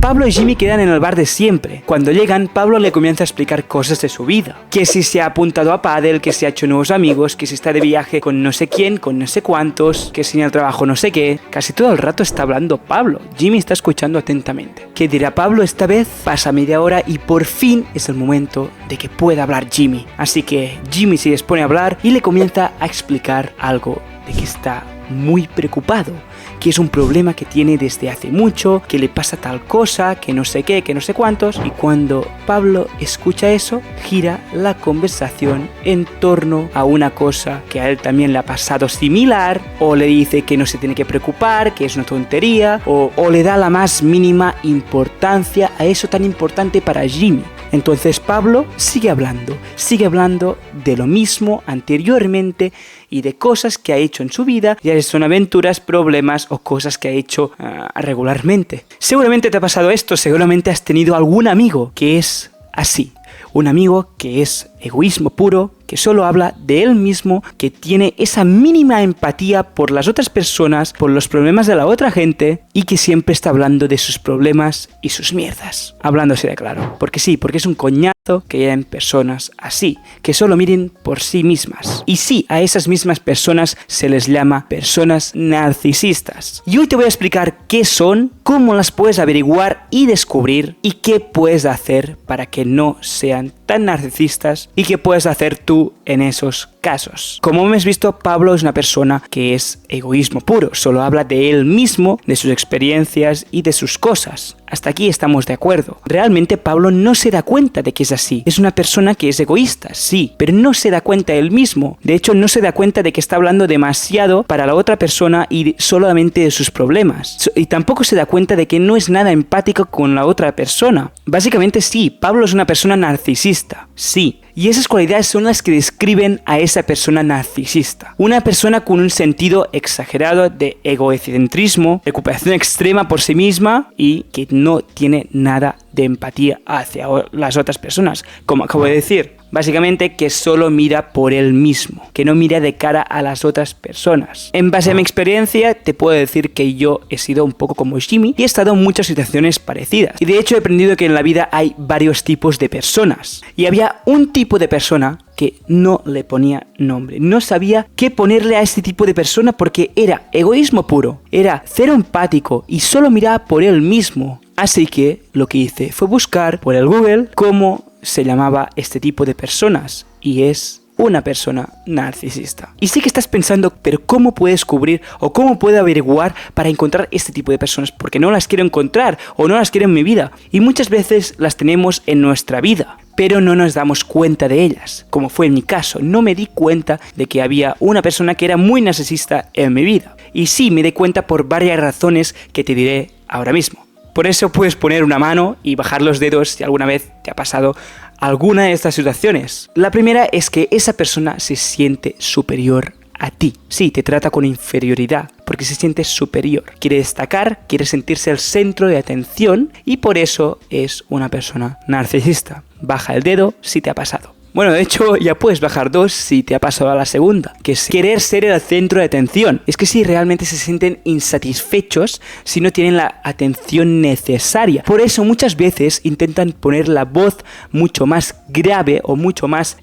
Pablo y Jimmy quedan en el bar de siempre. Cuando llegan, Pablo le comienza a explicar cosas de su vida. Que si se ha apuntado a pádel, que si ha hecho nuevos amigos, que si está de viaje con no sé quién, con no sé cuántos, que si en el trabajo no sé qué. Casi todo el rato está hablando Pablo. Jimmy está escuchando atentamente. ¿Qué dirá Pablo esta vez? Pasa media hora y por fin es el momento de que pueda hablar Jimmy. Así que Jimmy se dispone a hablar y le comienza a explicar algo de que está muy preocupado, que es un problema que tiene desde hace mucho, que le pasa tal cosa, que no sé qué, que no sé cuántos. Y cuando Pablo escucha eso, gira la conversación en torno a una cosa que a él también le ha pasado similar, o le dice que no se tiene que preocupar, que es una tontería, o le da la más mínima importancia a eso tan importante para Jimmy. Entonces Pablo sigue hablando de lo mismo anteriormente y de cosas que ha hecho en su vida, ya son aventuras, problemas o cosas que ha hecho regularmente. Seguramente te ha pasado esto, seguramente has tenido algún amigo que es así. Un amigo que es egoísmo puro, que solo habla de él mismo, que tiene esa mínima empatía por las otras personas, por los problemas de la otra gente y que siempre está hablando de sus problemas y sus mierdas. Hablándose de claro. Porque sí, porque es un coñazo que hayan personas así, que solo miren por sí mismas. Y sí, a esas mismas personas se les llama personas narcisistas. Y hoy te voy a explicar qué son, cómo las puedes averiguar y descubrir y qué puedes hacer para que no sean tan narcisistas y qué puedes hacer tú en esos casos. Como hemos visto, Pablo es una persona que es egoísmo puro, solo habla de él mismo, de sus experiencias y de sus cosas. Hasta aquí estamos de acuerdo. Realmente Pablo no se da cuenta de que es así. Es una persona que es egoísta, sí, pero no se da cuenta él mismo. De hecho, no se da cuenta de que está hablando demasiado para la otra persona y solamente de sus problemas. Y tampoco se da cuenta de que no es nada empático con la otra persona. Básicamente sí, Pablo es una persona narcisista, sí. Y esas cualidades son las que describen a esa persona narcisista. Una persona con un sentido exagerado de egocentrismo, recuperación extrema por sí misma y que no tiene nada de empatía hacia las otras personas, como acabo de decir. Básicamente que solo mira por él mismo, que no mira de cara a las otras personas. En base a mi experiencia te puedo decir que yo he sido un poco como Jimmy y he estado en muchas situaciones parecidas. Y de hecho he aprendido que en la vida hay varios tipos de personas. Y había un tipo de persona que no le ponía nombre. No sabía qué ponerle a este tipo de persona porque era egoísmo puro, era cero empático y solo miraba por él mismo. Así que lo que hice fue buscar por el Google cómo se llamaba este tipo de personas y es una persona narcisista. Y sí que estás pensando, pero ¿cómo puedo descubrir o cómo puedo averiguar para encontrar este tipo de personas? Porque no las quiero encontrar o no las quiero en mi vida. Y muchas veces las tenemos en nuestra vida, pero no nos damos cuenta de ellas. Como fue en mi caso, no me di cuenta de que había una persona que era muy narcisista en mi vida. Y sí, me di cuenta por varias razones que te diré ahora mismo. Por eso puedes poner una mano y bajar los dedos si alguna vez te ha pasado alguna de estas situaciones. La primera es que esa persona se siente superior a ti. Sí, te trata con inferioridad porque se siente superior. Quiere destacar, quiere sentirse el centro de atención y por eso es una persona narcisista. Baja el dedo si te ha pasado. Bueno, de hecho, ya puedes bajar 2 si te ha pasado a la segunda, que es querer ser el centro de atención. Es que si realmente se sienten insatisfechos si no tienen la atención necesaria. Por eso muchas veces intentan poner la voz mucho más grave o mucho más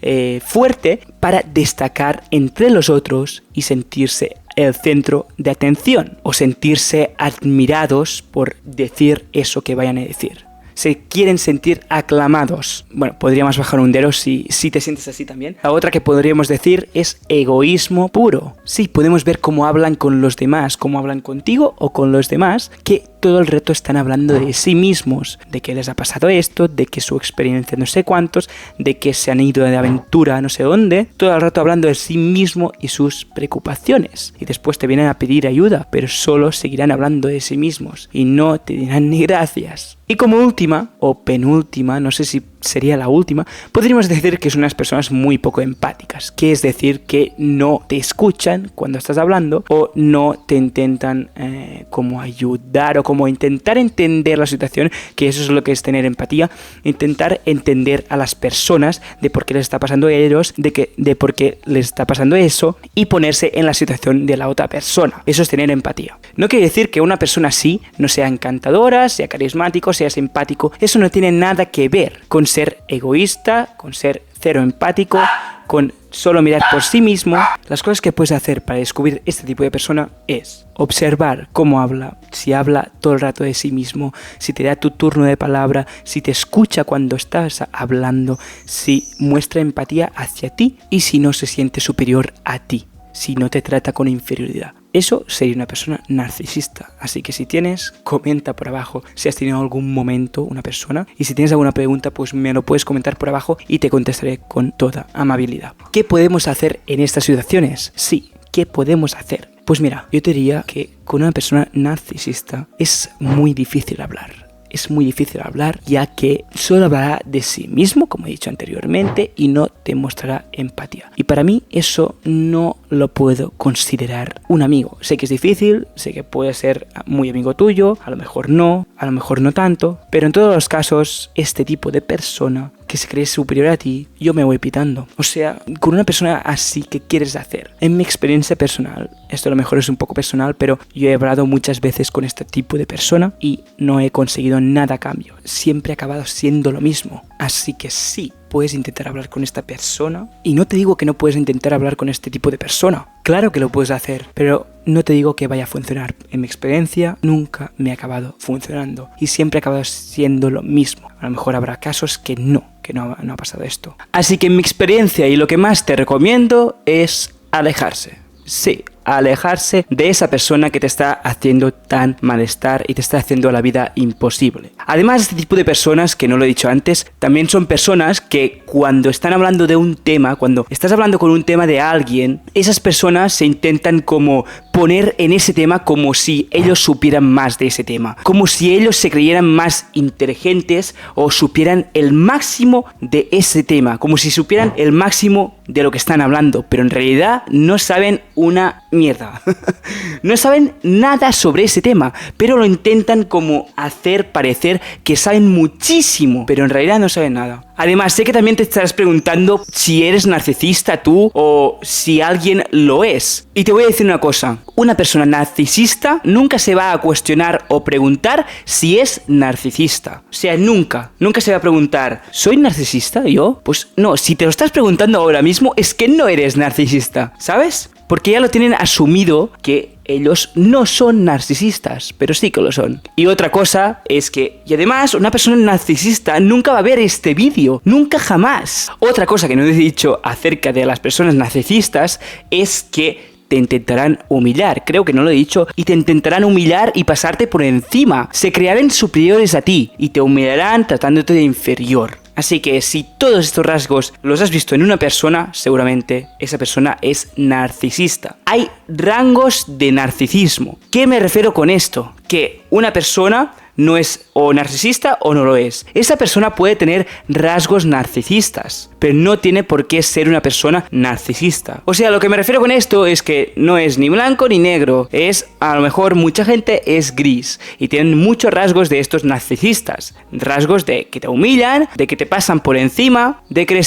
fuerte para destacar entre los otros y sentirse el centro de atención o sentirse admirados por decir eso que vayan a decir. Se quieren sentir aclamados. Bueno, podríamos bajar un dedo si te sientes así también. La otra que podríamos decir es egoísmo puro. Sí, podemos ver cómo hablan con los demás, cómo hablan contigo o con los demás, que todo el rato están hablando de sí mismos, de que les ha pasado esto, de que su experiencia no sé cuántos, de que se han ido de aventura no sé dónde, todo el rato hablando de sí mismo y sus preocupaciones. Y después te vienen a pedir ayuda, pero solo seguirán hablando de sí mismos y no te dirán ni gracias. Y como última o penúltima, no sé si sería la última, podríamos decir que son unas personas muy poco empáticas, que es decir, que no te escuchan cuando estás hablando o no te intentan como ayudar o como intentar entender la situación, que eso es lo que es tener empatía, intentar entender a las personas de por qué les está pasando a ellos, de por qué les está pasando eso y ponerse en la situación de la otra persona. Eso es tener empatía. No quiere decir que una persona así no sea encantadora, sea carismático, sea simpático. Eso no tiene nada que ver con ser egoísta, con ser cero empático, con solo mirar por sí mismo. Las cosas que puedes hacer para descubrir este tipo de persona es observar cómo habla, si habla todo el rato de sí mismo, si te da tu turno de palabra, si te escucha cuando estás hablando, si muestra empatía hacia ti y si no se siente superior a ti, si no te trata con inferioridad. Eso sería una persona narcisista. Así que si tienes, comenta por abajo si has tenido algún momento una persona. Y si tienes alguna pregunta, pues me lo puedes comentar por abajo y te contestaré con toda amabilidad. ¿Qué podemos hacer en estas situaciones? Sí, ¿qué podemos hacer? Pues mira, yo te diría que con una persona narcisista es muy difícil hablar. Es muy difícil hablar, ya que solo hablará de sí mismo, como he dicho anteriormente, y no te mostrará empatía. Y para mí eso no lo puedo considerar un amigo. Sé que es difícil, sé que puede ser muy amigo tuyo, a lo mejor no tanto, pero en todos los casos, este tipo de persona que se cree superior a ti, yo me voy pitando. O sea, con una persona así, ¿qué quieres hacer? En mi experiencia personal, esto a lo mejor es un poco personal, pero yo he hablado muchas veces con este tipo de persona y no he conseguido nada a cambio. Siempre he acabado siendo lo mismo. Así que sí, puedes intentar hablar con esta persona. Y no te digo que no puedes intentar hablar con este tipo de persona. Claro que lo puedes hacer, pero no te digo que vaya a funcionar. En mi experiencia, nunca me ha acabado funcionando. Y siempre he acabado siendo lo mismo. A lo mejor habrá casos que no ha pasado esto. Así que en mi experiencia y lo que más te recomiendo es alejarse. Sí, alejarse de esa persona que te está haciendo tan malestar y te está haciendo la vida imposible. Además, este tipo de personas, que no lo he dicho antes, también son personas que cuando están hablando de un tema, cuando estás hablando con un tema de alguien, esas personas se intentan como poner en ese tema como si ellos supieran más de ese tema, como si ellos se creyeran más inteligentes o supieran el máximo de ese tema, como si supieran el máximo de lo que están hablando, pero en realidad no saben una mierda. No saben nada sobre ese tema, pero lo intentan como hacer parecer que saben muchísimo, pero en realidad no saben nada. Además, sé que también te estarás preguntando si eres narcisista tú o si alguien lo es. Y te voy a decir una cosa, una persona narcisista nunca se va a cuestionar o preguntar si es narcisista. O sea, nunca se va a preguntar, ¿soy narcisista yo? Pues no, si te lo estás preguntando ahora mismo es que no eres narcisista, ¿sabes? Porque ya lo tienen asumido que ellos no son narcisistas, pero sí que lo son. Y otra cosa es que, y además, una persona narcisista nunca va a ver este vídeo, nunca jamás. Otra cosa que no he dicho acerca de las personas narcisistas es que te intentarán humillar, creo que no lo he dicho, y te intentarán humillar y pasarte por encima. Se crearán superiores a ti y te humillarán tratándote de inferior. Así que si todos estos rasgos los has visto en una persona, seguramente esa persona es narcisista. Hay rangos de narcisismo. ¿Qué me refiero con esto? Que una persona no es o narcisista o no lo es. Esa persona puede tener rasgos narcisistas, pero no tiene por qué ser una persona narcisista. O sea, lo que me refiero con esto es que no es ni blanco ni negro, es a lo mejor mucha gente es gris y tienen muchos rasgos de estos narcisistas. Rasgos de que te humillan, de que te pasan por encima, de que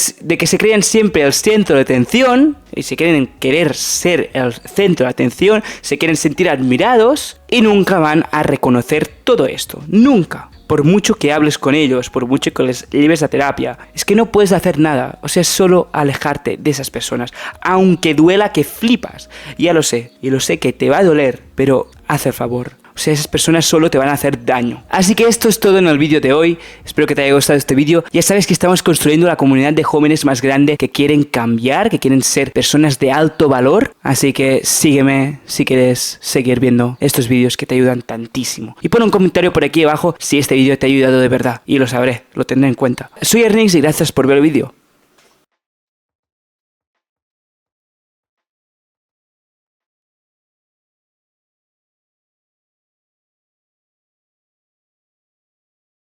se creen siempre el centro de atención y se quieren querer ser el centro de atención, se quieren sentir admirados y nunca van a reconocer todo esto. Nunca. Por mucho que hables con ellos, por mucho que les lleves a terapia, es que no puedes hacer nada. O sea, es solo alejarte de esas personas. Aunque duela que flipas. Ya lo sé. Y lo sé que te va a doler, pero haz el favor. O sea, esas personas solo te van a hacer daño. Así que esto es todo en el vídeo de hoy. Espero que te haya gustado este vídeo. Ya sabes que estamos construyendo la comunidad de jóvenes más grande que quieren cambiar, que quieren ser personas de alto valor. Así que sígueme si quieres seguir viendo estos vídeos que te ayudan tantísimo. Y pon un comentario por aquí abajo si este vídeo te ha ayudado de verdad. Y lo sabré, lo tendré en cuenta. Soy Ernix y gracias por ver el vídeo.